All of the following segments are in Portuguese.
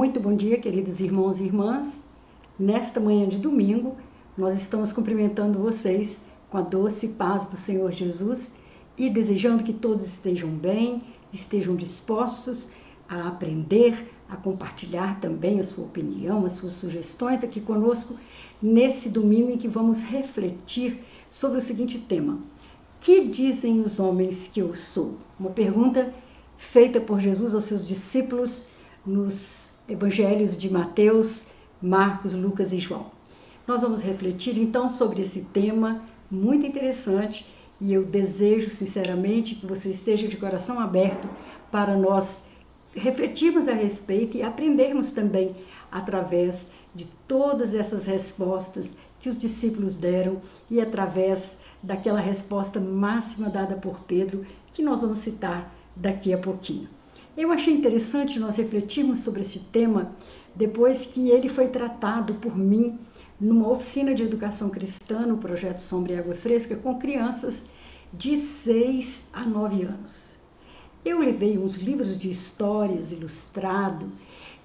Muito bom dia, queridos irmãos e irmãs. Nesta manhã de domingo, nós estamos cumprimentando vocês com a doce paz do Senhor Jesus e desejando que todos estejam bem, estejam dispostos a aprender, a compartilhar também a sua opinião, as suas sugestões aqui conosco nesse domingo em que vamos refletir sobre o seguinte tema: que dizem os homens que eu sou? Uma pergunta feita por Jesus aos seus discípulos nos evangelhos de Mateus, Marcos, Lucas e João. Nós vamos refletir então sobre esse tema muito interessante e eu desejo sinceramente que você esteja de coração aberto para nós refletirmos a respeito e aprendermos também através de todas essas respostas que os discípulos deram e através daquela resposta máxima dada por Pedro, que nós vamos citar daqui a pouquinho. Eu achei interessante nós refletirmos sobre esse tema depois que ele foi tratado por mim numa oficina de educação cristã no projeto Sombra e Água Fresca com crianças de 6 a 9 anos. Eu levei uns livros de histórias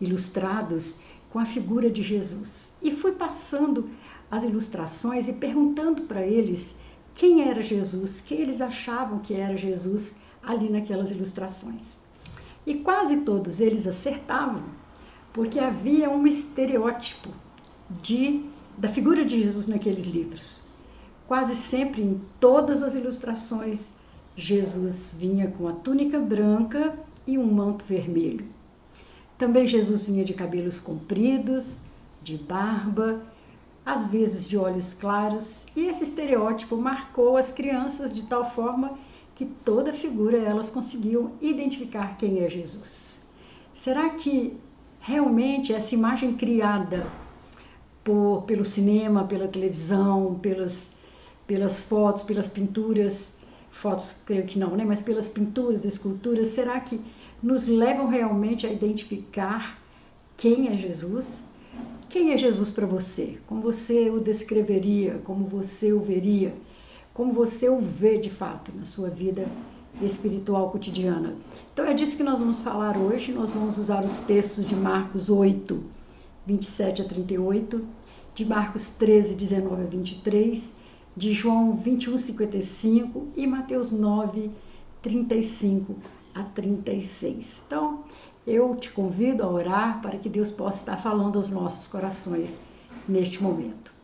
ilustrados com a figura de Jesus e fui passando as ilustrações e perguntando para eles quem era Jesus, quem eles achavam que era Jesus ali naquelas ilustrações. E quase todos eles acertavam, porque havia um estereótipo da figura de Jesus naqueles livros. Quase sempre em todas as ilustrações, Jesus vinha com a túnica branca e um manto vermelho. Também Jesus vinha de cabelos compridos, de barba, às vezes de olhos claros, e esse estereótipo marcou as crianças de tal forma que toda figura elas conseguiam identificar quem é Jesus. Será que realmente essa imagem criada pelo cinema, pela televisão, pelas fotos, pelas pinturas, fotos creio que não, né? Mas pelas pinturas, esculturas, será que nos levam realmente a identificar quem é Jesus? Quem é Jesus para você? Como você o descreveria? Como você o veria? Como você o vê de fato na sua vida espiritual cotidiana? Então é disso que nós vamos falar hoje. Nós vamos usar os textos de Marcos 8, 27 a 38, de Marcos 13, 19 a 23, de João 21, 55 e Mateus 9, 35 a 36. Então, eu te convido a orar para que Deus possa estar falando aos nossos corações neste momento.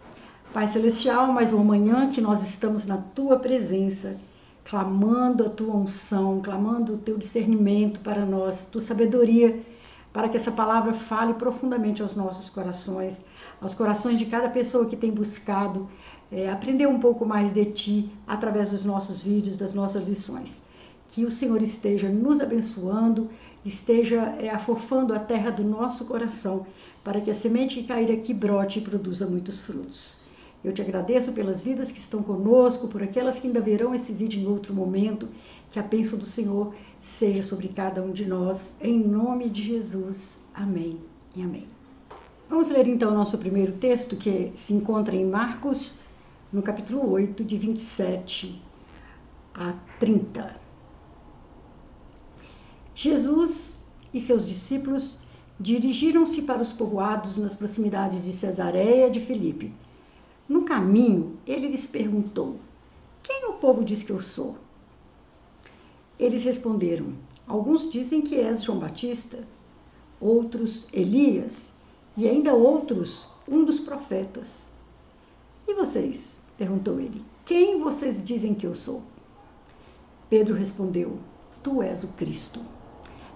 Pai Celestial, mais uma manhã que nós estamos na Tua presença, clamando a Tua unção, clamando o Teu discernimento para nós, Tua sabedoria, para que essa palavra fale profundamente aos nossos corações, aos corações de cada pessoa que tem buscado aprender um pouco mais de Ti através dos nossos vídeos, das nossas lições. Que o Senhor esteja nos abençoando, esteja afofando a terra do nosso coração, para que a semente que cair aqui brote e produza muitos frutos. Eu te agradeço pelas vidas que estão conosco, por aquelas que ainda verão esse vídeo em outro momento, que a bênção do Senhor seja sobre cada um de nós, em nome de Jesus. Amém e amém. Vamos ler então o nosso primeiro texto, que se encontra em Marcos, no capítulo 8, de 27 a 30. Jesus e seus discípulos dirigiram-se para os povoados nas proximidades de Cesareia de Filipe. No caminho, ele lhes perguntou: quem o povo diz que eu sou? Eles responderam: alguns dizem que és João Batista, outros Elias e ainda outros um dos profetas. E vocês? Perguntou ele. Quem vocês dizem que eu sou? Pedro respondeu: tu és o Cristo.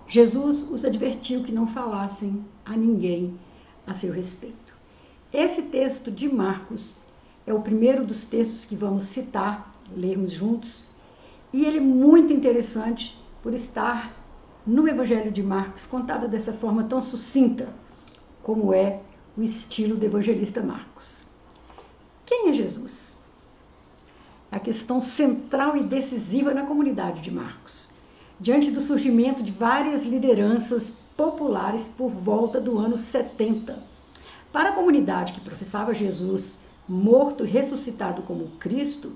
Jesus os advertiu que não falassem a ninguém a seu respeito. Esse texto de Marcos é o primeiro dos textos que vamos citar, lermos juntos, e ele é muito interessante por estar no Evangelho de Marcos, contado dessa forma tão sucinta, como é o estilo do evangelista Marcos. Quem é Jesus? É a questão central e decisiva na comunidade de Marcos, diante do surgimento de várias lideranças populares por volta do ano 70. Para a comunidade que professava Jesus morto e ressuscitado como Cristo,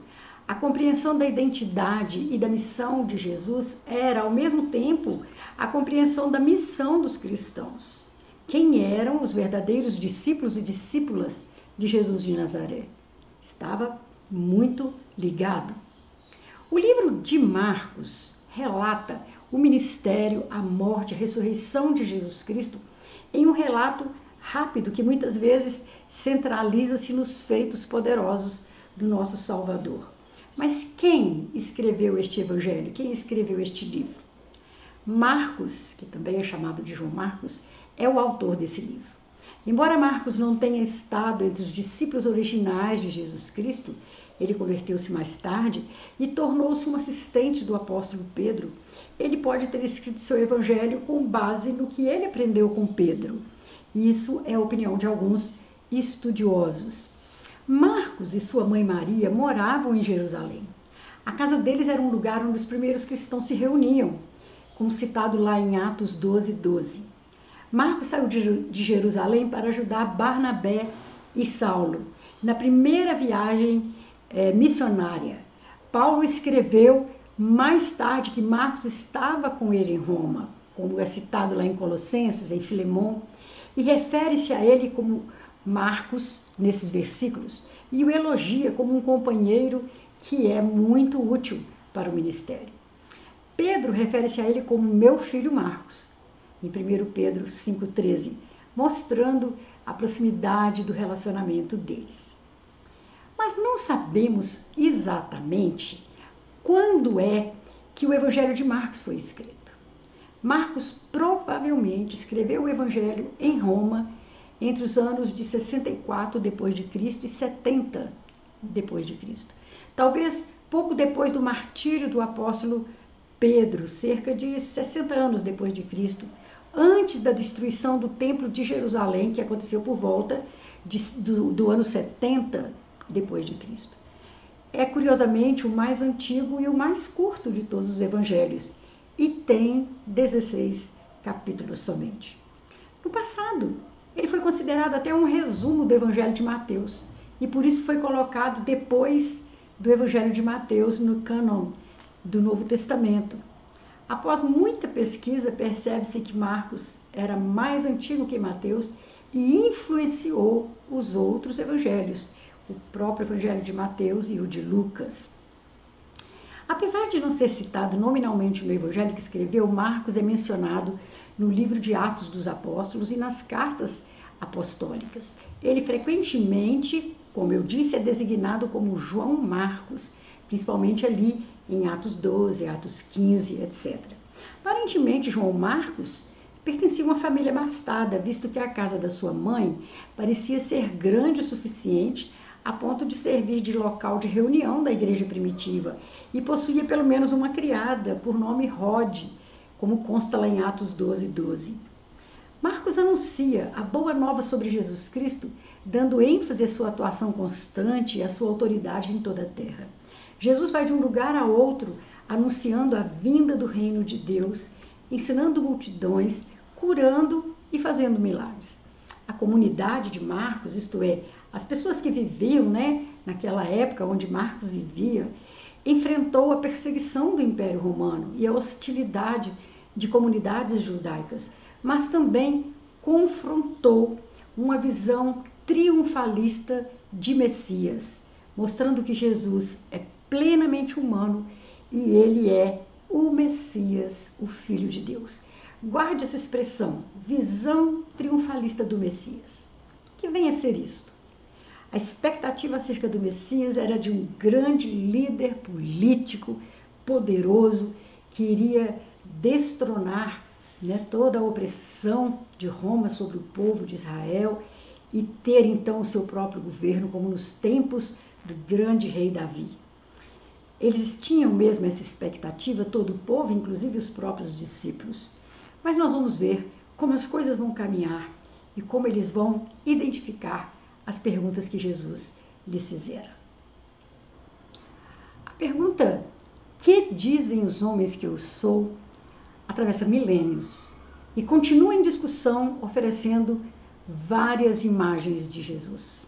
a compreensão da identidade e da missão de Jesus era, ao mesmo tempo, a compreensão da missão dos cristãos. quem eram os verdadeiros discípulos e discípulas de Jesus de Nazaré. Estava muito ligado. O livro de Marcos relata o ministério, a morte, a ressurreição de Jesus Cristo em um relato rápido que muitas vezes centraliza-se nos feitos poderosos do nosso Salvador. Mas quem escreveu este evangelho? Quem escreveu este livro? Marcos, que também é chamado de João Marcos, é o autor desse livro. Embora Marcos não tenha estado entre os discípulos originais de Jesus Cristo, ele converteu-se mais tarde e tornou-se um assistente do apóstolo Pedro. Ele pode ter escrito seu evangelho com base no que ele aprendeu com Pedro. Isso é a opinião de alguns estudiosos. Marcos e sua mãe Maria moravam em Jerusalém. A casa deles era um lugar onde os primeiros cristãos se reuniam, como citado lá em Atos 12:12. Marcos saiu de Jerusalém para ajudar Barnabé e Saulo na primeira viagem missionária. Paulo escreveu mais tarde que Marcos estava com ele em Roma, como é citado lá em Colossenses, em Filemon, e refere-se a ele como Marcos nesses versículos e o elogia como um companheiro que é muito útil para o ministério. Pedro refere-se a ele como meu filho Marcos, em 1 Pedro 5,13, mostrando a proximidade do relacionamento deles. Mas não sabemos exatamente quando é que o Evangelho de Marcos foi escrito. Marcos provavelmente escreveu o Evangelho em Roma entre os anos de 64 d.C. e 70 d.C. Talvez pouco depois do martírio do apóstolo Pedro, cerca de 60 anos depois de Cristo, antes da destruição do Templo de Jerusalém, que aconteceu por volta do ano 70 depois de Cristo. É curiosamente o mais antigo e o mais curto de todos os evangelhos e tem 16 capítulos somente. No passado, ele foi considerado até um resumo do Evangelho de Mateus e por isso foi colocado depois do Evangelho de Mateus no cânon do Novo Testamento. Após muita pesquisa, percebe-se que Marcos era mais antigo que Mateus e influenciou os outros evangelhos, o próprio Evangelho de Mateus e o de Lucas. Apesar de não ser citado nominalmente no evangelho que escreveu, Marcos é mencionado no livro de Atos dos Apóstolos e nas cartas apostólicas. Ele frequentemente, como eu disse, é designado como João Marcos, principalmente ali em Atos 12, Atos 15, etc. Aparentemente, João Marcos pertencia a uma família abastada, visto que a casa da sua mãe parecia ser grande o suficiente a ponto de servir de local de reunião da igreja primitiva e possuía pelo menos uma criada por nome Rode, como consta lá em Atos 12:12. Marcos anuncia a boa nova sobre Jesus Cristo, dando ênfase à sua atuação constante e à sua autoridade em toda a terra. Jesus vai de um lugar a outro, anunciando a vinda do reino de Deus, ensinando multidões, curando e fazendo milagres. A comunidade de Marcos, isto é, as pessoas que viviam naquela época onde Marcos vivia, enfrentou a perseguição do Império Romano e a hostilidade de comunidades judaicas, mas também confrontou uma visão triunfalista de Messias, mostrando que Jesus é plenamente humano e ele é o Messias, o Filho de Deus. Guarde essa expressão, visão triunfalista do Messias. O que vem a ser isto? A expectativa acerca do Messias era de um grande líder político, poderoso, que iria destronar toda a opressão de Roma sobre o povo de Israel e ter então o seu próprio governo, como nos tempos do grande rei Davi. Eles tinham mesmo essa expectativa, todo o povo, inclusive os próprios discípulos. Mas nós vamos ver como as coisas vão caminhar e como eles vão identificar as perguntas que Jesus lhes fizera. A pergunta, que dizem os homens que eu sou, atravessa milênios e continua em discussão, oferecendo várias imagens de Jesus.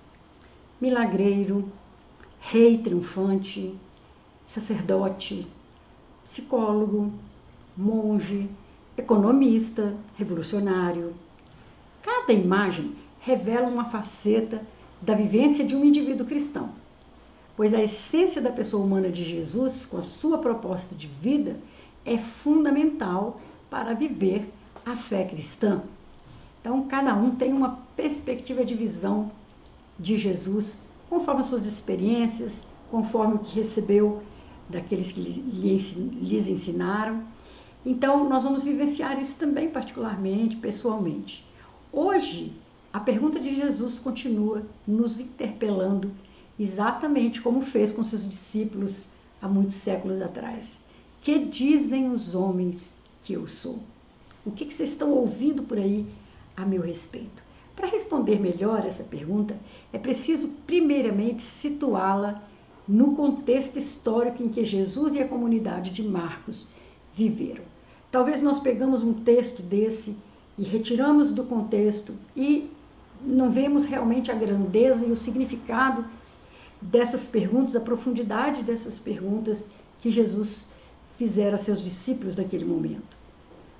Milagreiro, rei triunfante, sacerdote, psicólogo, monge, economista, revolucionário. Cada imagem revela uma faceta da vivência de um indivíduo cristão, pois a essência da pessoa humana de Jesus, com a sua proposta de vida, é fundamental para viver a fé cristã. Então, cada um tem uma perspectiva de visão de Jesus, conforme as suas experiências, conforme o que recebeu daqueles que lhes ensinaram. Então, nós vamos vivenciar isso também particularmente, pessoalmente. Hoje, a pergunta de Jesus continua nos interpelando exatamente como fez com seus discípulos há muitos séculos atrás. Que dizem os homens que eu sou? O que vocês estão ouvindo por aí a meu respeito? Para responder melhor essa pergunta, é preciso primeiramente situá-la no contexto histórico em que Jesus e a comunidade de Marcos viveram. Talvez nós pegamos um texto desse e retiramos do contexto e não vemos realmente a grandeza e o significado dessas perguntas, a profundidade dessas perguntas que Jesus fizera a seus discípulos naquele momento.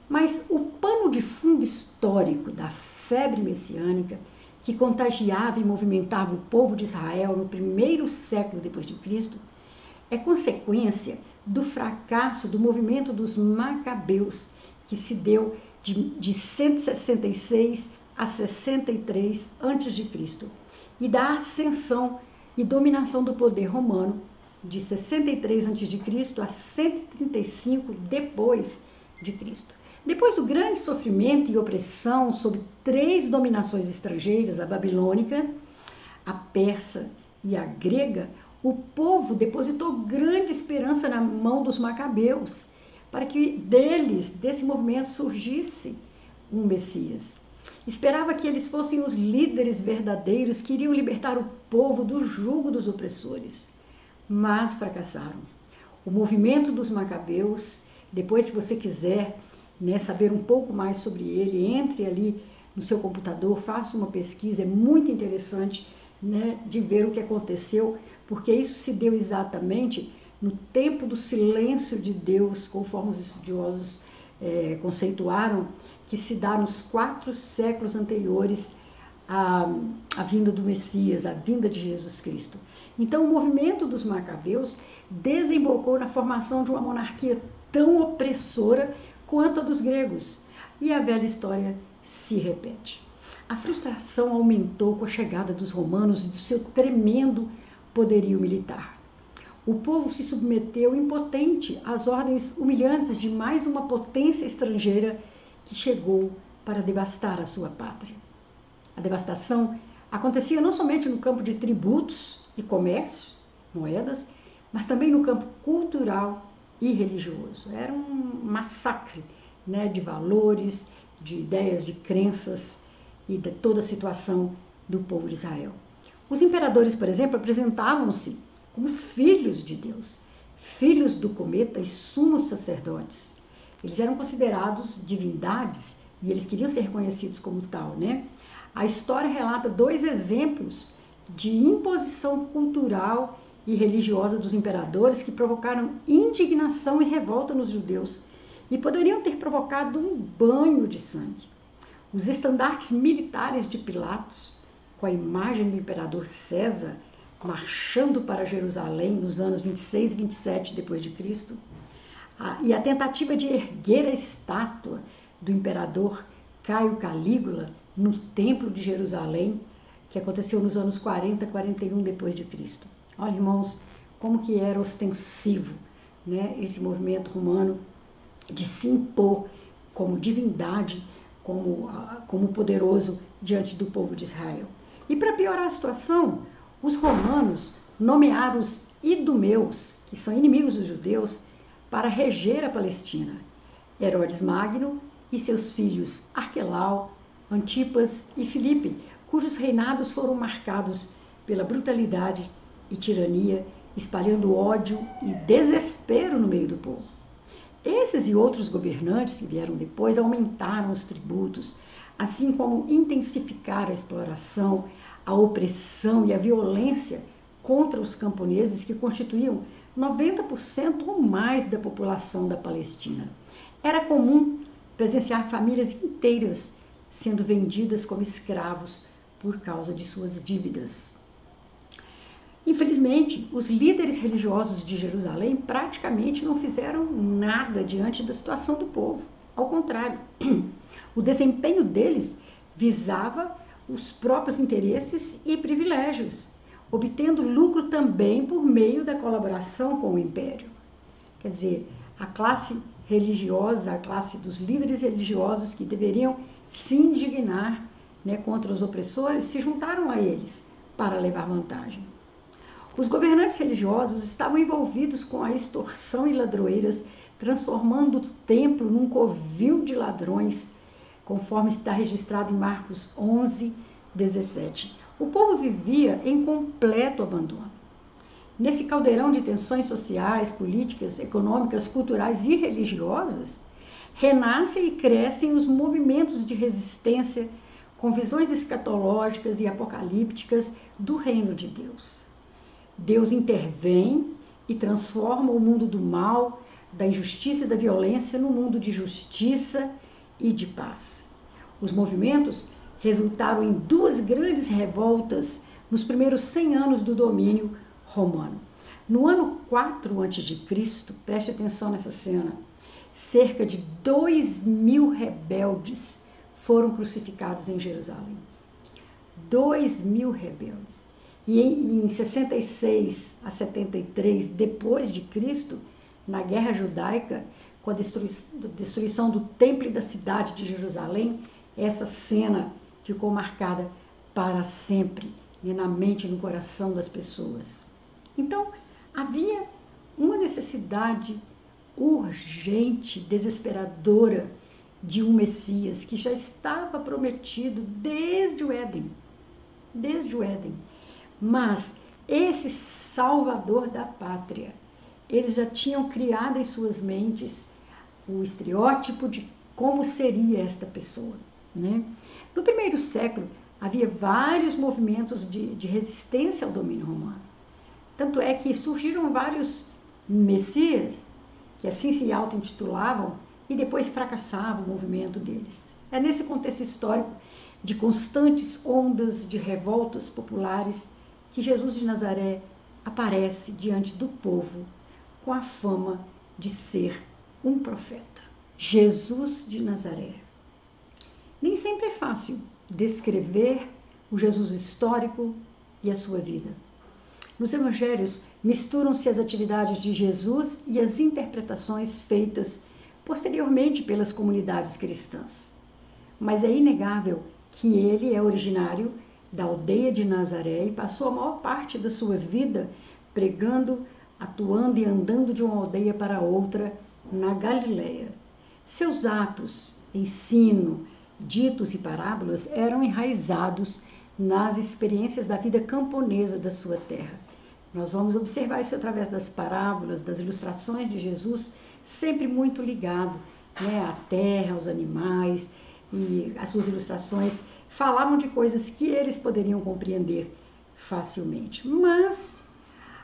Mas o pano de fundo histórico da febre messiânica que contagiava e movimentava o povo de Israel no primeiro século depois de Cristo é consequência do fracasso do movimento dos Macabeus, que se deu de 166 a 63 a.C., e da ascensão e dominação do poder romano de 63 a.C. a 135 depois de Cristo. Depois do grande sofrimento e opressão sob 3 dominações estrangeiras, a babilônica, a persa e a grega, o povo depositou grande esperança na mão dos macabeus, para que desse movimento, surgisse um Messias. Esperava que eles fossem os líderes verdadeiros que iriam libertar o povo do jugo dos opressores, mas fracassaram. O movimento dos macabeus, depois, se você quiser saber um pouco mais sobre ele, entre ali no seu computador, faça uma pesquisa, é muito interessante de ver o que aconteceu, porque isso se deu exatamente no tempo do silêncio de Deus, conforme os estudiosos conceituaram, que se dá nos 4 séculos anteriores à vinda do Messias, à vinda de Jesus Cristo. Então, o movimento dos macabeus desembocou na formação de uma monarquia tão opressora quanto a dos gregos, e a velha história se repete. A frustração aumentou com a chegada dos romanos e do seu tremendo poderio militar. O povo se submeteu impotente às ordens humilhantes de mais uma potência estrangeira que chegou para devastar a sua pátria. A devastação acontecia não somente no campo de tributos e comércio, moedas, mas também no campo cultural e religioso. Era um massacre de valores, de ideias, de crenças e de toda a situação do povo de Israel. Os imperadores, por exemplo, apresentavam-se como filhos de Deus, filhos do cometa e sumos sacerdotes. Eles eram considerados divindades e eles queriam ser reconhecidos como tal, A história relata 2 exemplos de imposição cultural e religiosa dos imperadores que provocaram indignação e revolta nos judeus e poderiam ter provocado um banho de sangue. Os estandartes militares de Pilatos, com a imagem do imperador César, marchando para Jerusalém nos anos 26 e 27 depois de Cristo, e a tentativa de erguer a estátua do imperador Caio Calígula no Templo de Jerusalém, que aconteceu nos anos 40 e 41 depois de Cristo. Olha, irmãos, como que era ostensivo, esse movimento romano de se impor como divindade, como poderoso diante do povo de Israel. E para piorar a situação, os romanos nomearam os idumeus, que são inimigos dos judeus, para reger a Palestina. Herodes Magno e seus filhos Arquelau, Antipas e Filipe, cujos reinados foram marcados pela brutalidade e tirania, espalhando ódio e desespero no meio do povo. Esses e outros governantes que vieram depois aumentaram os tributos, assim como intensificaram a exploração, a opressão e a violência contra os camponeses, que constituíam 90% ou mais da população da Palestina. Era comum presenciar famílias inteiras sendo vendidas como escravos por causa de suas dívidas. Infelizmente, os líderes religiosos de Jerusalém praticamente não fizeram nada diante da situação do povo. Ao contrário, o desempenho deles visava os próprios interesses e privilégios, obtendo lucro também por meio da colaboração com o império. Quer dizer, a classe religiosa, a classe dos líderes religiosos que deveriam se indignar, contra os opressores, se juntaram a eles para levar vantagem. Os governantes religiosos estavam envolvidos com a extorsão e ladroeiras, transformando o templo num covil de ladrões, conforme está registrado em Marcos 11, 17. O povo vivia em completo abandono. Nesse caldeirão de tensões sociais, políticas, econômicas, culturais e religiosas, renascem e crescem os movimentos de resistência com visões escatológicas e apocalípticas do reino de Deus. Deus intervém e transforma o mundo do mal, da injustiça e da violência no mundo de justiça e de paz. Os movimentos resultaram em duas grandes revoltas nos primeiros 100 anos do domínio romano. No ano 4 a.C., preste atenção nessa cena, cerca de 2.000 rebeldes foram crucificados em Jerusalém. 2.000 rebeldes. E em 66 a 73 depois de Cristo, na Guerra Judaica, com a destruição do templo e da cidade de Jerusalém, essa cena ficou marcada para sempre, na mente e no coração das pessoas. Então, havia uma necessidade urgente, desesperadora, de um Messias que já estava prometido desde o Éden. Mas esse Salvador da pátria, eles já tinham criado em suas mentes o estereótipo de como seria esta pessoa. No primeiro século, havia vários movimentos de resistência ao domínio romano. Tanto é que surgiram vários messias, que assim se auto-intitulavam, e depois fracassava o movimento deles. É nesse contexto histórico de constantes ondas de revoltas populares que Jesus de Nazaré aparece diante do povo com a fama de ser um profeta. Jesus de Nazaré. Nem sempre é fácil descrever o Jesus histórico e a sua vida. Nos evangelhos misturam-se as atividades de Jesus e as interpretações feitas posteriormente pelas comunidades cristãs. Mas é inegável que ele é originário da aldeia de Nazaré e passou a maior parte da sua vida pregando, atuando e andando de uma aldeia para outra na Galileia. Seus atos, ensino, ditos e parábolas eram enraizados nas experiências da vida camponesa da sua terra. Nós vamos observar isso através das parábolas, das ilustrações de Jesus, sempre muito ligado à terra, aos animais, e as suas ilustrações falavam de coisas que eles poderiam compreender facilmente. Mas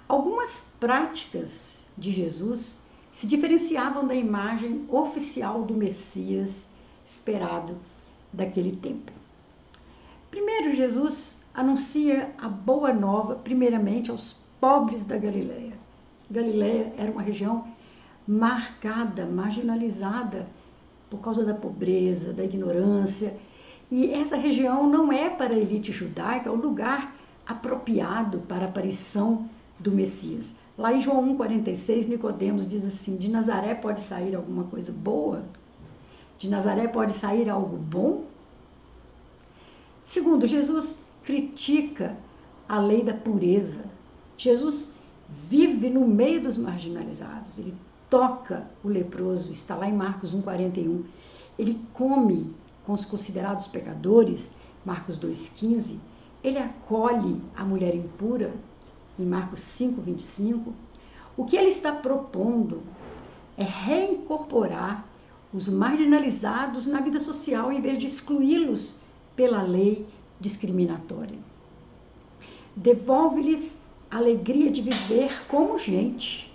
algumas práticas de Jesus se diferenciavam da imagem oficial do Messias esperado daquele tempo. Primeiro, Jesus anuncia a boa nova, primeiramente, aos pobres da Galileia. Galileia era uma região marcada, marginalizada por causa da pobreza, da ignorância, e essa região não é para a elite judaica o lugar apropriado para a aparição do Messias. Lá em João 1,46, Nicodemos diz assim: de Nazaré pode sair alguma coisa boa? De Nazaré pode sair algo bom? Segundo, Jesus critica a lei da pureza. Jesus vive no meio dos marginalizados, ele toca o leproso, está lá em Marcos 1,41. Ele come com os considerados pecadores, Marcos 2,15. Ele acolhe a mulher impura, em Marcos 5,25. O que ele está propondo é reincorporar os marginalizados na vida social, em vez de excluí-los pela lei discriminatória. Devolve-lhes a alegria de viver como gente.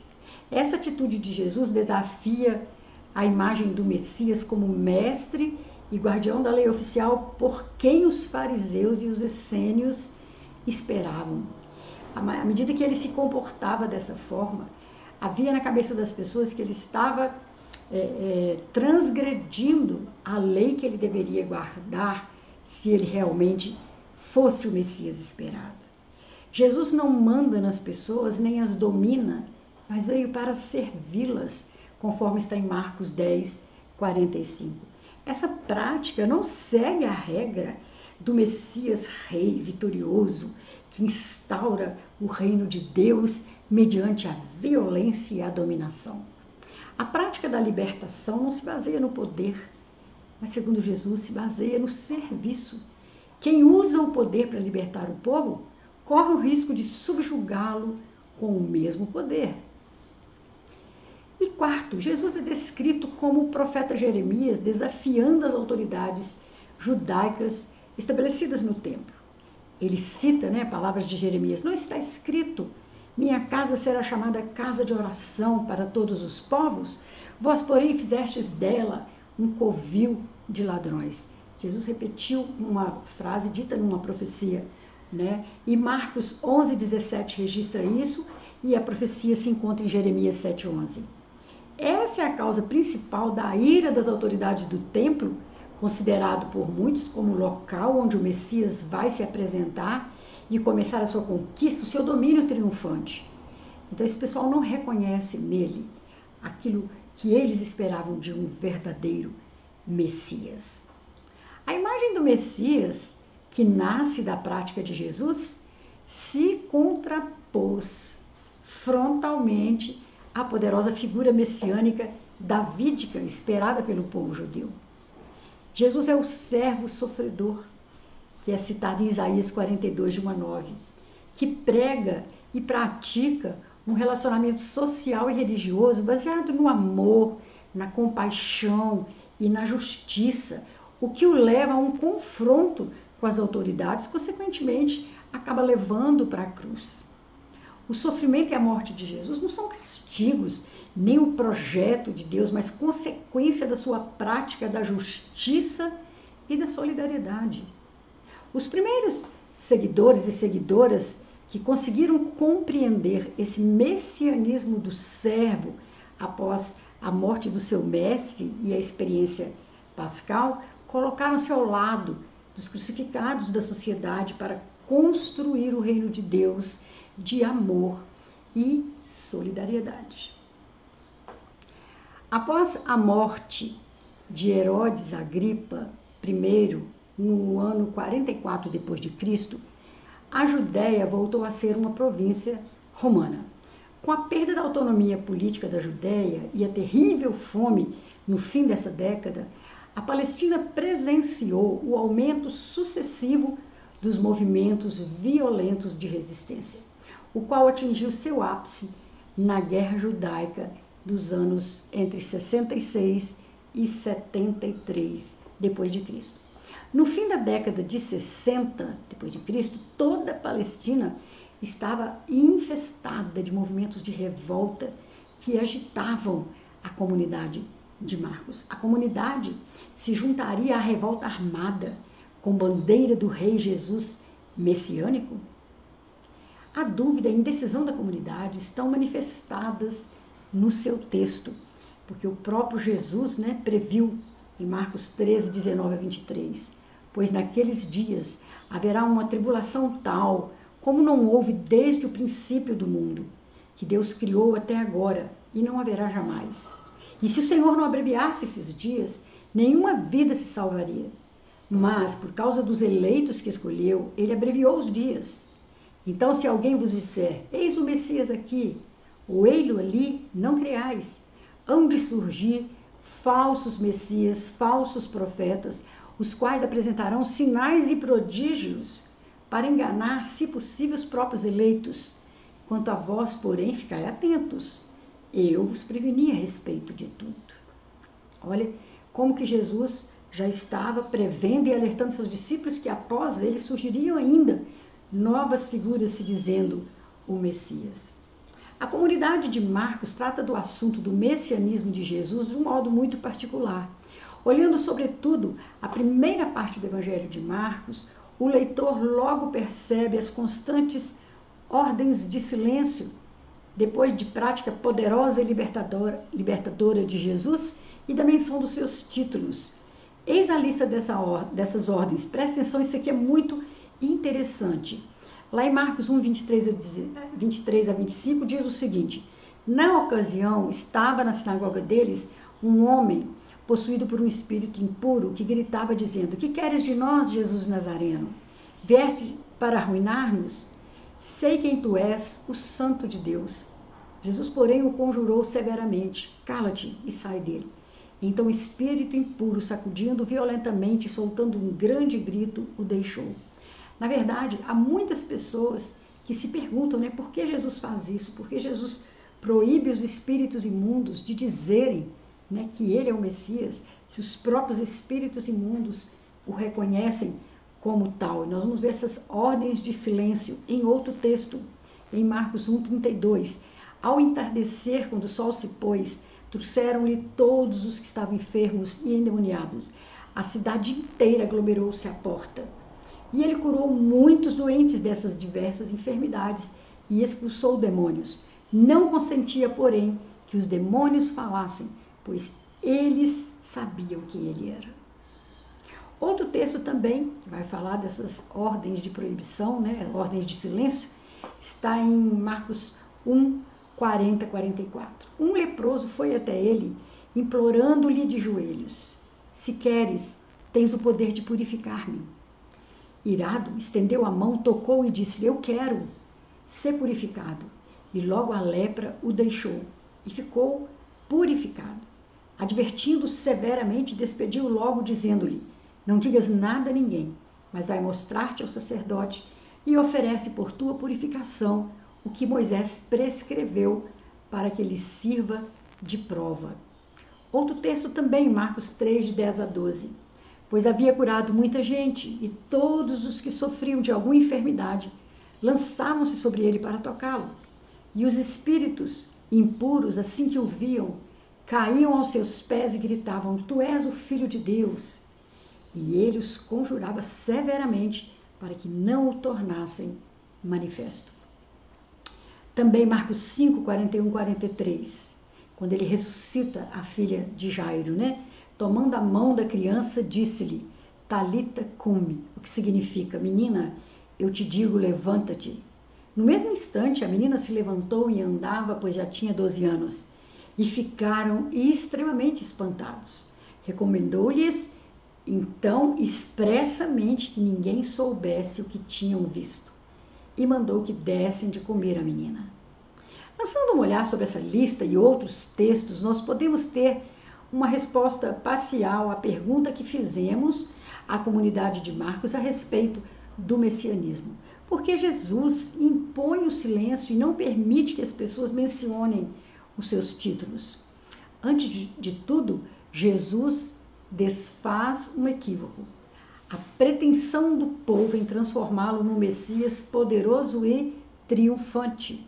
Essa atitude de Jesus desafia a imagem do Messias como mestre e guardião da lei oficial por quem os fariseus e os essênios esperavam. À medida que ele se comportava dessa forma, havia na cabeça das pessoas que ele estava transgredindo a lei que ele deveria guardar se ele realmente fosse o Messias esperado. Jesus não manda nas pessoas nem as domina, mas veio para servi-las, conforme está em Marcos 10, 45. Essa prática não segue a regra do Messias rei vitorioso que instaura o reino de Deus mediante a violência e a dominação. A prática da libertação não se baseia no poder, mas, segundo Jesus, se baseia no serviço. Quem usa o poder para libertar o povo corre o risco de subjugá-lo com o mesmo poder. E quarto, Jesus é descrito como o profeta Jeremias desafiando as autoridades judaicas estabelecidas no templo. Ele cita, palavras de Jeremias: não está escrito, minha casa será chamada casa de oração para todos os povos, vós, porém, fizestes dela um covil de ladrões. Jesus repetiu uma frase dita numa profecia, E Marcos 11, 17 registra isso, e a profecia se encontra em Jeremias 7, 11. Essa é a causa principal da ira das autoridades do templo, considerado por muitos como o local onde o Messias vai se apresentar e começar a sua conquista, o seu domínio triunfante. Então esse pessoal não reconhece nele aquilo que eles esperavam de um verdadeiro Messias. A imagem do Messias, que nasce da prática de Jesus, se contrapôs frontalmente à poderosa figura messiânica davídica esperada pelo povo judeu. Jesus é o servo sofredor, que é citado em Isaías 42, de 1 a 9, que prega e pratica um relacionamento social e religioso baseado no amor, na compaixão e na justiça, o que o leva a um confronto com as autoridades, consequentemente, acaba levando para a cruz. O sofrimento e a morte de Jesus não são castigos, nem o projeto de Deus, mas consequência da sua prática da justiça e da solidariedade. Os primeiros seguidores e seguidoras que conseguiram compreender esse messianismo do servo após a morte do seu mestre e a experiência pascal, colocaram-se ao lado dos crucificados da sociedade para construir o reino de Deus de amor e solidariedade. Após a morte de Herodes Agripa I, no ano 44 depois de Cristo, a Judéia voltou a ser uma província romana. Com a perda da autonomia política da Judéia e a terrível fome no fim dessa década, a Palestina presenciou o aumento sucessivo dos movimentos violentos de resistência, o qual atingiu seu ápice na Guerra Judaica dos anos entre 66 e 73 depois de Cristo. No fim da década de 60 depois de Cristo, toda a Palestina estava infestada de movimentos de revolta que agitavam a comunidade de Marcos. A comunidade se juntaria à revolta armada com bandeira do rei Jesus messiânico? A dúvida e a indecisão da comunidade estão manifestadas no seu texto, porque o próprio Jesus previu em Marcos 13, 19 a 23, pois naqueles dias haverá uma tribulação tal como não houve desde o princípio do mundo, que Deus criou até agora, e não haverá jamais. E se o Senhor não abreviasse esses dias, nenhuma vida se salvaria. Mas, por causa dos eleitos que escolheu, ele abreviou os dias. Então, se alguém vos disser, eis o Messias aqui, ou ei-lo ali, não creais. Hão de surgir falsos messias, falsos profetas, os quais apresentarão sinais e prodígios para enganar, se possível, os próprios eleitos. Quanto a vós, porém, ficai atentos. Eu vos preveni a respeito de tudo. Olha como que Jesus já estava prevendo e alertando seus discípulos que após ele surgiriam ainda novas figuras se dizendo o Messias. A comunidade de Marcos trata do assunto do messianismo de Jesus de um modo muito particular. Olhando sobretudo a primeira parte do Evangelho de Marcos, o leitor logo percebe as constantes ordens de silêncio, depois de prática poderosa e libertadora de Jesus e da menção dos seus títulos. Eis a lista dessas ordens. Presta atenção, isso aqui é muito interessante. Lá em Marcos 1, 23 a 25, diz o seguinte: na ocasião, estava na sinagoga deles um homem possuído por um espírito impuro, que gritava dizendo: que queres de nós, Jesus Nazareno? Vieste para arruinar-nos? Sei quem tu és, o Santo de Deus. Jesus, porém, o conjurou severamente: cala-te e sai dele. Então o espírito impuro, sacudindo violentamente, soltando um grande grito, o deixou. Na verdade, há muitas pessoas que se perguntam, né, por que Jesus faz isso? Por que Jesus proíbe os espíritos imundos de dizerem, né, que ele é o Messias, se os próprios espíritos imundos o reconhecem como tal? Nós vamos ver essas ordens de silêncio em outro texto, em Marcos 1:32. Ao entardecer, quando o sol se pôs, trouxeram-lhe todos os que estavam enfermos e endemoniados. A cidade inteira aglomerou-se à porta. E ele curou muitos doentes dessas diversas enfermidades e expulsou demônios. Não consentia, porém, que os demônios falassem, pois eles sabiam quem ele era. Outro texto também vai falar dessas ordens de proibição, né, ordens de silêncio, está em Marcos 1, 40, 44. Um leproso foi até ele, implorando-lhe de joelhos: se queres, tens o poder de purificar-me. Irado, estendeu a mão, tocou e disse-lhe: eu quero ser purificado. E logo a lepra o deixou e ficou purificado. Advertindo severamente, despediu logo, dizendo-lhe: não digas nada a ninguém, mas vai mostrar-te ao sacerdote e oferece por tua purificação o que Moisés prescreveu para que lhe sirva de prova. Outro texto também, Marcos 3, de 10 a 12. Pois havia curado muita gente, e todos os que sofriam de alguma enfermidade lançavam-se sobre ele para tocá-lo. E os espíritos impuros, assim que o viam, caíam aos seus pés e gritavam: tu és o Filho de Deus. E ele os conjurava severamente para que não o tornassem manifesto. Também Marcos 5, 41, 43, quando ele ressuscita a filha de Jairo, né? Tomando a mão da criança, disse-lhe: Talita cumi, o que significa: menina, eu te digo, levanta-te. No mesmo instante, a menina se levantou e andava, pois já tinha 12 anos, e ficaram extremamente espantados. Recomendou-lhes, então, expressamente que ninguém soubesse o que tinham visto, e mandou que dessem de comer a menina. Lançando um olhar sobre essa lista e outros textos, nós podemos ter uma resposta parcial à pergunta que fizemos à comunidade de Marcos a respeito do messianismo. Porque Jesus impõe o silêncio e não permite que as pessoas mencionem os seus títulos. Antes de tudo, Jesus desfaz um equívoco: a pretensão do povo em transformá-lo num Messias poderoso e triunfante.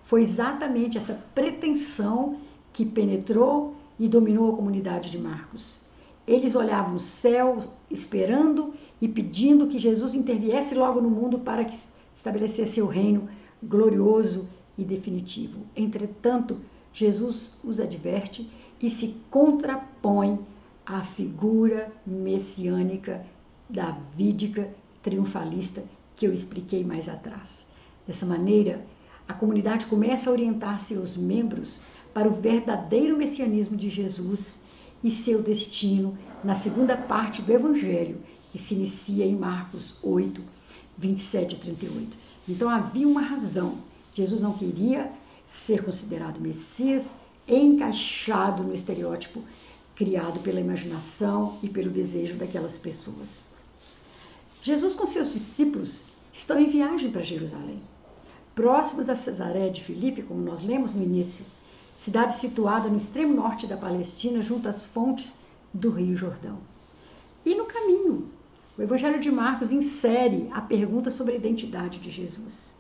Foi exatamente essa pretensão que penetrou e dominou a comunidade de Marcos. Eles olhavam o céu, esperando e pedindo que Jesus interviesse logo no mundo para que estabelecesse seu reino glorioso e definitivo. Entretanto, Jesus os adverte e se contrapõe à figura messiânica, davídica, triunfalista que eu expliquei mais atrás. Dessa maneira, a comunidade começa a orientar seus membros para o verdadeiro messianismo de Jesus e seu destino na segunda parte do Evangelho, que se inicia em Marcos 8, 27 a 38. Então havia uma razão: Jesus não queria ser considerado Messias, encaixado no estereótipo criado pela imaginação e pelo desejo daquelas pessoas. Jesus com seus discípulos estão em viagem para Jerusalém, próximos a Cesaré de Filipe, como nós lemos no início, cidade situada no extremo norte da Palestina, junto às fontes do Rio Jordão. E no caminho, o Evangelho de Marcos insere a pergunta sobre a identidade de Jesus.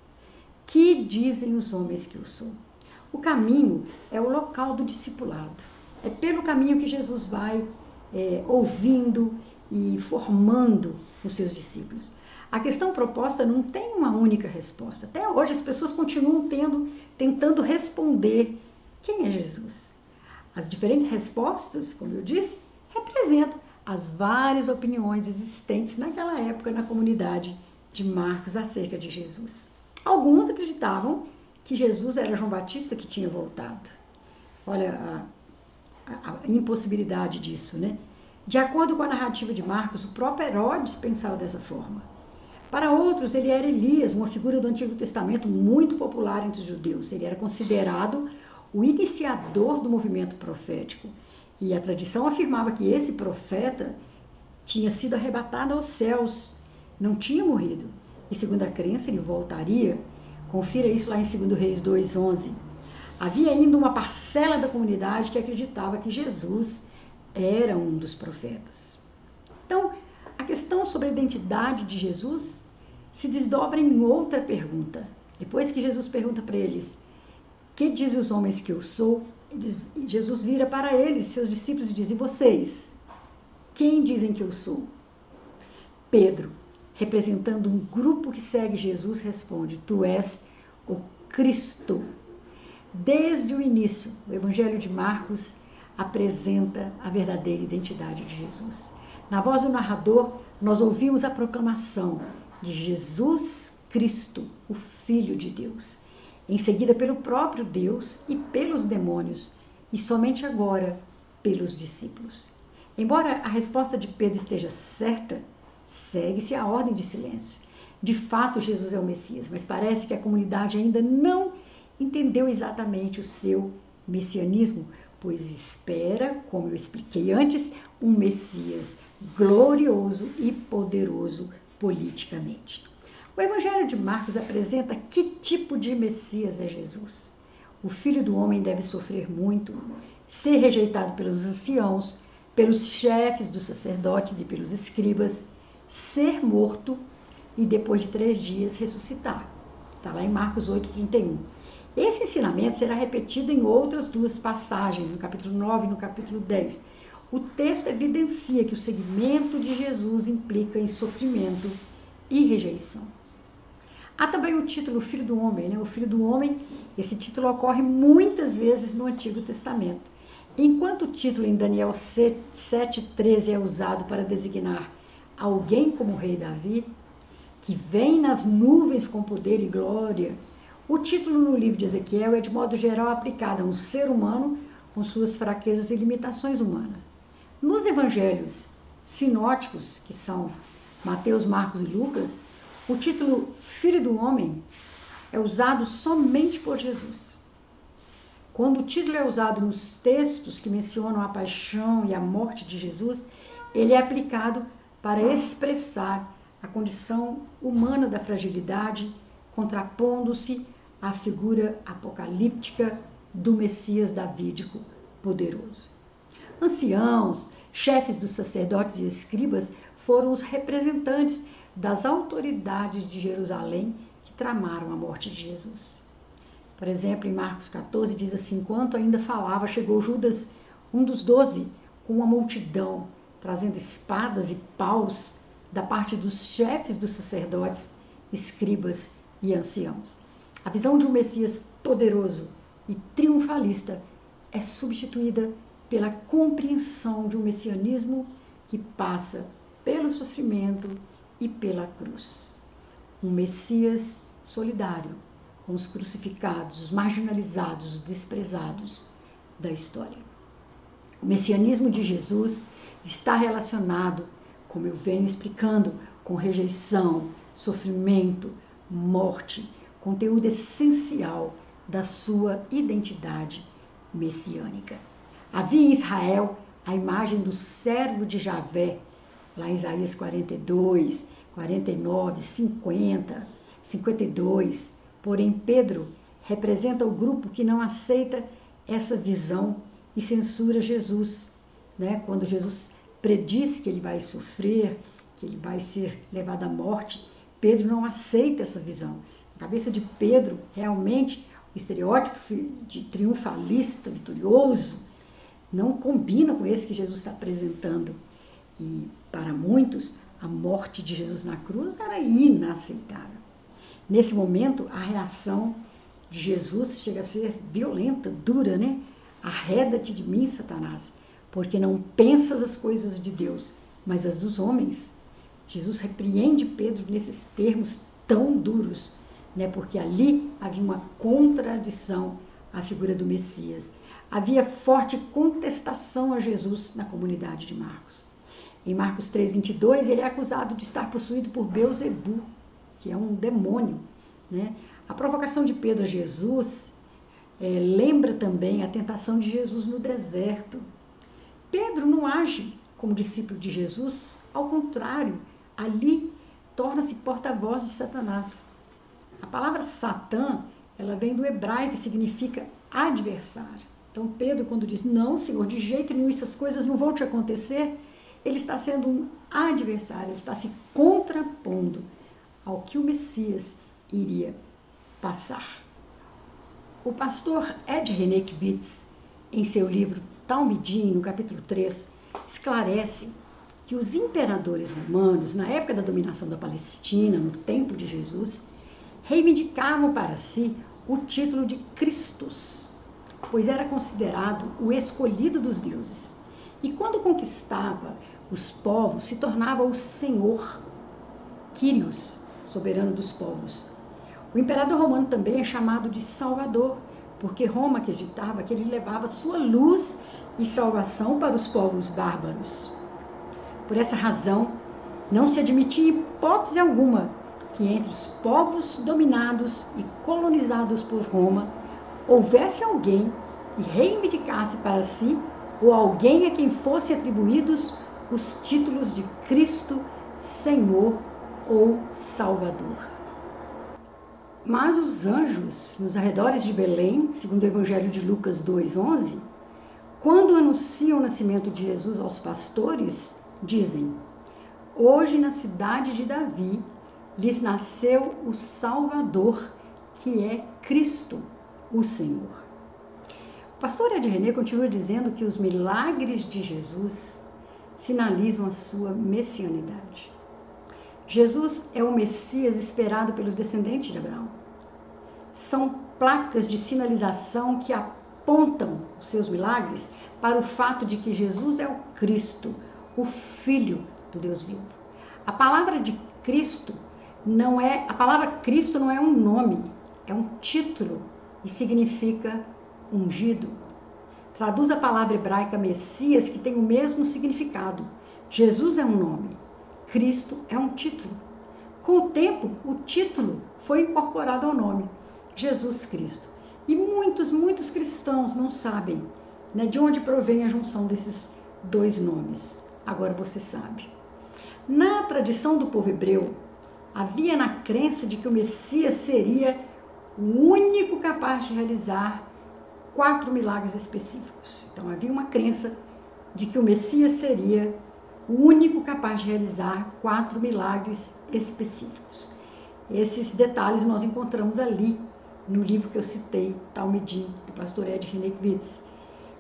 Que dizem os homens que eu sou? O caminho é o local do discipulado. É pelo caminho que Jesus vai ouvindo e formando os seus discípulos. A questão proposta não tem uma única resposta. Até hoje as pessoas continuam tentando responder quem é Jesus. As diferentes respostas, como eu disse, representam as várias opiniões existentes naquela época na comunidade de Marcos acerca de Jesus. Alguns acreditavam que Jesus era João Batista que tinha voltado. Olha a impossibilidade disso, né? De acordo com a narrativa de Marcos, o próprio Herodes pensava dessa forma. Para outros, ele era Elias, uma figura do Antigo Testamento muito popular entre os judeus. Ele era considerado o iniciador do movimento profético. E a tradição afirmava que esse profeta tinha sido arrebatado aos céus, não tinha morrido. E segundo a crença, ele voltaria. Confira isso lá em 2 Reis 2:11. Havia ainda uma parcela da comunidade que acreditava que Jesus era um dos profetas. Então, a questão sobre a identidade de Jesus se desdobra em outra pergunta. Depois que Jesus pergunta para eles, que dizem os homens que eu sou? Jesus vira para eles, seus discípulos, e diz, e vocês? Quem dizem que eu sou? Pedro, representando um grupo que segue Jesus, responde, tu és o Cristo. Desde o início, o Evangelho de Marcos apresenta a verdadeira identidade de Jesus. Na voz do narrador, nós ouvimos a proclamação de Jesus Cristo, o Filho de Deus, em seguida pelo próprio Deus e pelos demônios, e somente agora pelos discípulos. Embora a resposta de Pedro esteja certa, segue-se a ordem de silêncio. De fato, Jesus é o Messias, mas parece que a comunidade ainda não entendeu exatamente o seu messianismo, pois espera, como eu expliquei antes, um Messias glorioso e poderoso politicamente. O Evangelho de Marcos apresenta que tipo de Messias é Jesus. O Filho do Homem deve sofrer muito, ser rejeitado pelos anciãos, pelos chefes dos sacerdotes e pelos escribas, ser morto e depois de 3 dias ressuscitar. Está lá em Marcos 8:31. Esse ensinamento será repetido em outras 2 passagens, no capítulo 9 e no capítulo 10. O texto evidencia que o seguimento de Jesus implica em sofrimento e rejeição. Há também o título Filho do Homem, né? O Filho do Homem, esse título ocorre muitas vezes no Antigo Testamento. Enquanto o título em Daniel 7:13 é usado para designar alguém como o rei Davi, que vem nas nuvens com poder e glória, o título no livro de Ezequiel é de modo geral aplicado a um ser humano com suas fraquezas e limitações humanas. Nos evangelhos sinóticos, que são Mateus, Marcos e Lucas, o título Filho do Homem é usado somente por Jesus. Quando o título é usado nos textos que mencionam a paixão e a morte de Jesus, ele é aplicado para expressar a condição humana da fragilidade, contrapondo-se à figura apocalíptica do Messias davídico poderoso. Anciãos, chefes dos sacerdotes e escribas foram os representantes das autoridades de Jerusalém que tramaram a morte de Jesus. Por exemplo, em Marcos 14 diz assim, enquanto ainda falava, chegou Judas, um dos 12, com uma multidão, trazendo espadas e paus da parte dos chefes dos sacerdotes, escribas e anciãos. A visão de um Messias poderoso e triunfalista é substituída pela compreensão de um messianismo que passa pelo sofrimento e pela cruz. Um Messias solidário com os crucificados, os marginalizados, os desprezados da história. O messianismo de Jesus está relacionado, como eu venho explicando, com rejeição, sofrimento, morte, conteúdo essencial da sua identidade messiânica. Havia em Israel a imagem do servo de Javé, lá em Isaías 42, 49, 50, 52. Porém, Pedro representa o grupo que não aceita essa visão e censura Jesus, né? Quando Jesus prediz que ele vai sofrer, que ele vai ser levado à morte, Pedro não aceita essa visão. Na cabeça de Pedro, realmente, o estereótipo de triunfalista, vitorioso, não combina com esse que Jesus está apresentando. E para muitos, a morte de Jesus na cruz era inaceitável. Nesse momento, a reação de Jesus chega a ser violenta, dura, né? Arreda-te de mim, Satanás, porque não pensas as coisas de Deus, mas as dos homens. Jesus repreende Pedro nesses termos tão duros, né? Porque ali havia uma contradição à figura do Messias. Havia forte contestação a Jesus na comunidade de Marcos. Em Marcos 3:22, ele é acusado de estar possuído por Beelzebu, que é um demônio, né? A provocação de Pedro a Jesus lembra também a tentação de Jesus no deserto. Pedro não age como discípulo de Jesus, ao contrário, ali torna-se porta-voz de Satanás. A palavra Satã, ela vem do hebraico, que significa adversário. Então Pedro, quando diz, não, Senhor, de jeito nenhum, essas coisas não vão te acontecer, ele está sendo um adversário, ele está se contrapondo ao que o Messias iria passar. O pastor Ed Renekiewicz, em seu livro Talmidim, no capítulo 3, esclarece que os imperadores romanos, na época da dominação da Palestina, no templo de Jesus, reivindicavam para si o título de Christus, pois era considerado o escolhido dos deuses. E quando conquistava os povos, se tornava o Senhor, Kyrios, soberano dos povos. O imperador romano também é chamado de Salvador, porque Roma acreditava que ele levava sua luz e salvação para os povos bárbaros. Por essa razão, não se admitia hipótese alguma que entre os povos dominados e colonizados por Roma houvesse alguém que reivindicasse para si ou alguém a quem fossem atribuídos os títulos de Cristo, Senhor ou Salvador. Mas os anjos, nos arredores de Belém, segundo o Evangelho de Lucas 2:11, quando anunciam o nascimento de Jesus aos pastores, dizem: hoje na cidade de Davi lhes nasceu o Salvador, que é Cristo, o Senhor. O pastor Ed René continua dizendo que os milagres de Jesus sinalizam a sua messianidade. Jesus é o Messias esperado pelos descendentes de Abraão. São placas de sinalização que apontam os seus milagres para o fato de que Jesus é o Cristo, o Filho do Deus vivo. A palavra Cristo não é um nome, é um título e significa ungido. Traduz a palavra hebraica Messias, que tem o mesmo significado. Jesus é um nome, Cristo é um título. Com o tempo, o título foi incorporado ao nome, Jesus Cristo. E muitos cristãos não sabem, né, de onde provém a junção desses dois nomes. Agora você sabe. Na tradição do povo hebreu, havia na crença de que o Messias seria o único capaz de realizar 4 milagres específicos. Então havia uma crença de que o Messias seria o único capaz de realizar 4 milagres específicos. Esses detalhes nós encontramos ali no livro que eu citei, Talmidim, do pastor Ed Renekiewicz.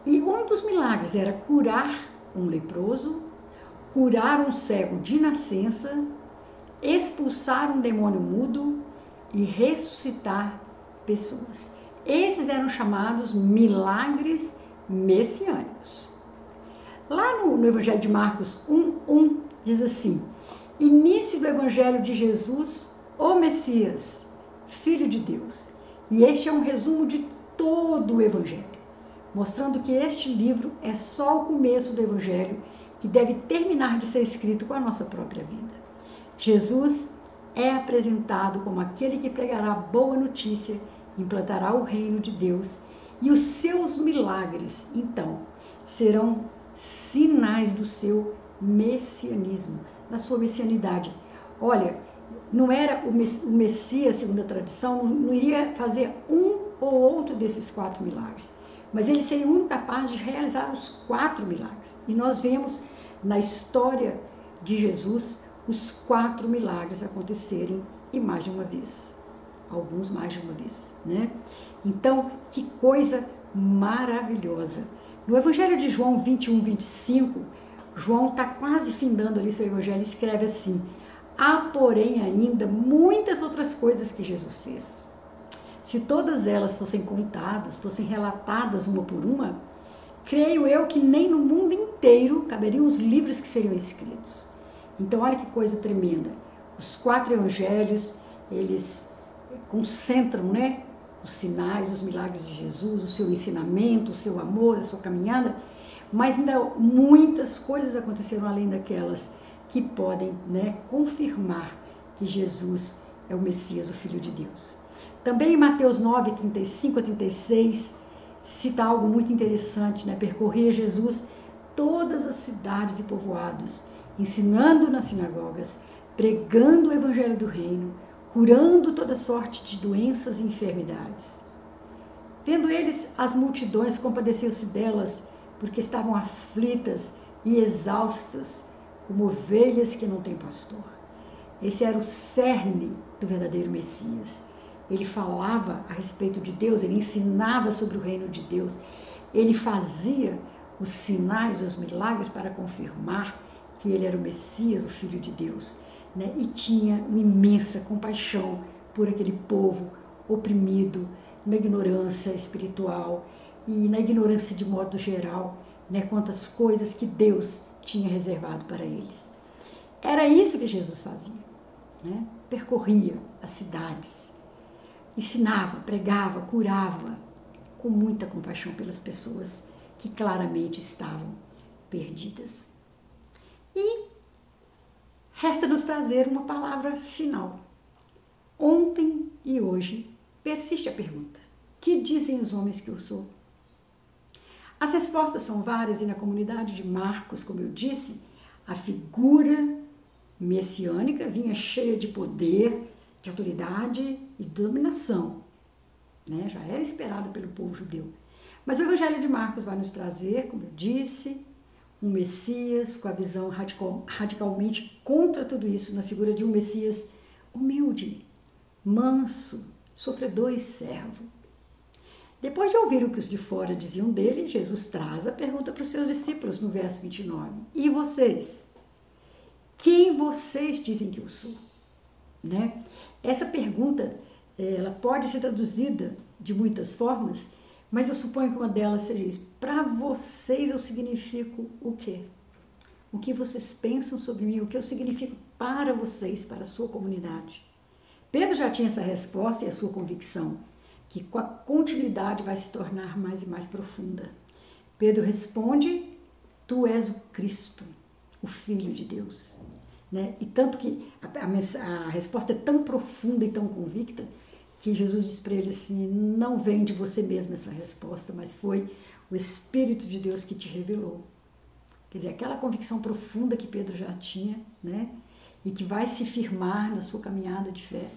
E um dos milagres era curar um leproso, curar um cego de nascença, expulsar um demônio mudo e ressuscitar pessoas. Esses eram chamados milagres messiânicos. Lá no Evangelho de Marcos 1:1 diz assim: início do Evangelho de Jesus, o Messias, Filho de Deus. E este é um resumo de todo o Evangelho, mostrando que este livro é só o começo do Evangelho, que deve terminar de ser escrito com a nossa própria vida. Jesus é apresentado como aquele que pregará a boa notícia, implantará o reino de Deus, e os seus milagres, então, serão sinais do seu messianismo, da sua messianidade. Olha, não era o Messias, segundo a tradição, não iria fazer um ou outro desses 4 milagres, mas ele seria o único capaz de realizar os 4 milagres. E nós vemos na história de Jesus os 4 milagres acontecerem e mais de uma vez. Alguns mais de uma vez, né? Então, que coisa maravilhosa. No Evangelho de João 21, 25, João está quase findando ali seu evangelho e escreve assim: há, porém, ainda muitas outras coisas que Jesus fez. Se todas elas fossem contadas, fossem relatadas uma por uma, creio eu que nem no mundo inteiro caberiam os livros que seriam escritos. Então, olha que coisa tremenda. Os 4 evangelhos, eles concentram, né, os sinais, os milagres de Jesus, o seu ensinamento, o seu amor, a sua caminhada, mas ainda muitas coisas aconteceram além daquelas que podem, né, confirmar que Jesus é o Messias, o Filho de Deus. Também em Mateus 9, 35 a 36, cita algo muito interessante, né? Percorria Jesus todas as cidades e povoados, ensinando nas sinagogas, pregando o evangelho do reino, curando toda sorte de doenças e enfermidades. Vendo eles as multidões, compadeceu-se delas, porque estavam aflitas e exaustas, como ovelhas que não têm pastor. Esse era o cerne do verdadeiro Messias. Ele falava a respeito de Deus, ele ensinava sobre o reino de Deus, ele fazia os sinais, os milagres para confirmar que ele era o Messias, o Filho de Deus, né? E tinha uma imensa compaixão por aquele povo oprimido, na ignorância espiritual e na ignorância de modo geral, né? Quanto às coisas que Deus tinha reservado para eles. Era isso que Jesus fazia, né? Percorria as cidades, ensinava, pregava, curava, com muita compaixão pelas pessoas que claramente estavam perdidas. E resta-nos trazer uma palavra final. Ontem e hoje persiste a pergunta: que dizem os homens que eu sou? As respostas são várias e na comunidade de Marcos, como eu disse, a figura messiânica vinha cheia de poder, de autoridade e de dominação, né? Já era esperada pelo povo judeu. Mas o Evangelho de Marcos vai nos trazer, como eu disse, um Messias com a visão radicalmente contra tudo isso, na figura de um Messias humilde, manso, sofredor e servo. Depois de ouvir o que os de fora diziam dele, Jesus traz a pergunta para os seus discípulos no verso 29. E vocês? Quem vocês dizem que eu sou? Né? Essa pergunta, ela pode ser traduzida de muitas formas, mas eu suponho que uma delas seja isso. Para vocês eu significo o quê? O que vocês pensam sobre mim? O que eu significo para vocês, para a sua comunidade? Pedro já tinha essa resposta e a sua convicção, que com a continuidade vai se tornar mais e mais profunda. Pedro responde: tu és o Cristo, o Filho de Deus. Né? E tanto que a resposta é tão profunda e tão convicta que Jesus diz para ele assim: não vem de você mesmo essa resposta, mas foi o Espírito de Deus que te revelou. Quer dizer, aquela convicção profunda que Pedro já tinha, né? E que vai se firmar na sua caminhada de fé,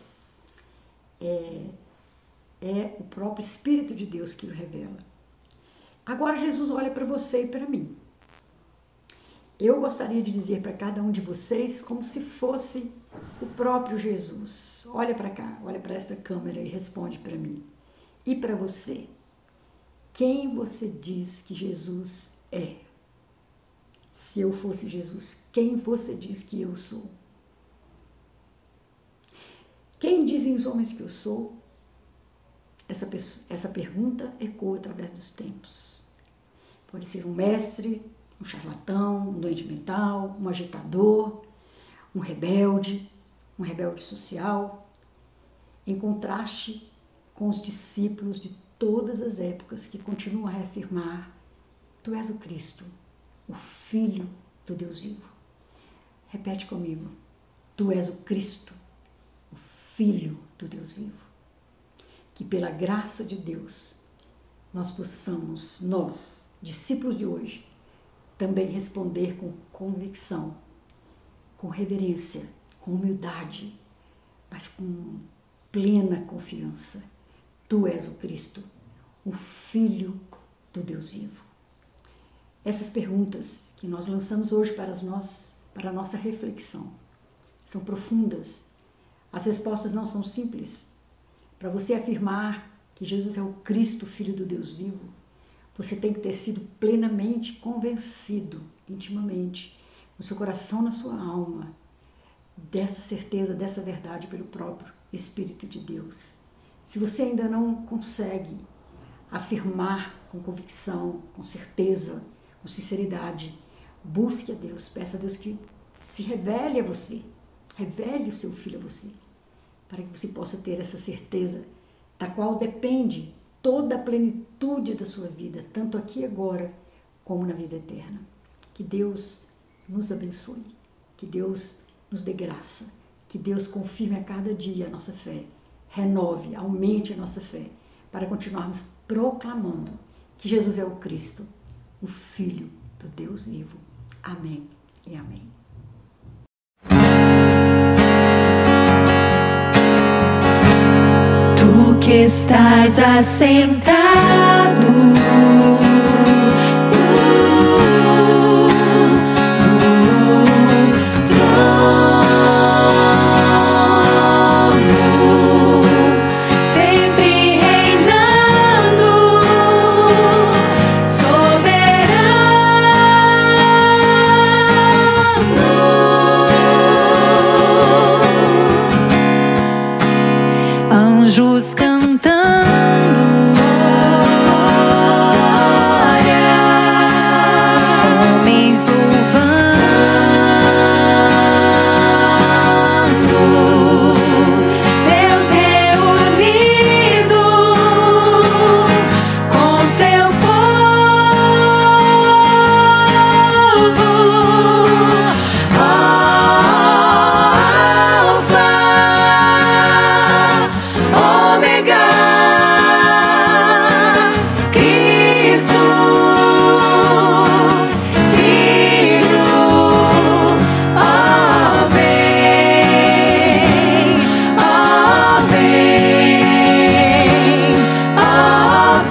é o próprio Espírito de Deus que o revela. Agora Jesus olha para você e para mim. Eu gostaria de dizer para cada um de vocês como se fosse o próprio Jesus. Olha para cá, olha para esta câmera e responde para mim. E para você? Quem você diz que Jesus é? Se eu fosse Jesus, quem você diz que eu sou? Quem dizem os homens que eu sou? Essa pergunta ecoa através dos tempos. Pode ser um mestre, um charlatão, um doente mental, um agitador, um rebelde social, em contraste com os discípulos de todas as épocas que continuam a reafirmar: tu és o Cristo, o Filho do Deus vivo. Repete comigo: tu és o Cristo, o Filho do Deus vivo. Que pela graça de Deus nós possamos, nós, discípulos de hoje, também responder com convicção, com reverência, com humildade, mas com plena confiança. Tu és o Cristo, o Filho do Deus vivo. Essas perguntas que nós lançamos hoje para a nossa reflexão são profundas. As respostas não são simples. Para você afirmar que Jesus é o Cristo, Filho do Deus vivo, Você tem que ter sido plenamente convencido, intimamente, no seu coração, na sua alma, dessa certeza, dessa verdade pelo próprio Espírito de Deus. Se você ainda não consegue afirmar com convicção, com certeza, com sinceridade, busque a Deus, peça a Deus que se revele a você, revele o seu Filho a você, para que você possa ter essa certeza, da qual depende toda a plenitude da sua vida, tanto aqui e agora, como na vida eterna. Que Deus nos abençoe, que Deus nos dê graça, que Deus confirme a cada dia a nossa fé, renove, aumente a nossa fé, para continuarmos proclamando que Jesus é o Cristo, o Filho do Deus vivo. Amém e amém. Tu que estás assentado anjos cantando, homens louvando, Deus reunido com seu povo, Alfa, Ômega, Cristo, Filho, ó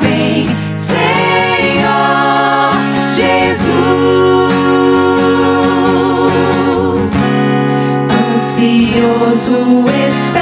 vem, Senhor Jesus, ansioso espera.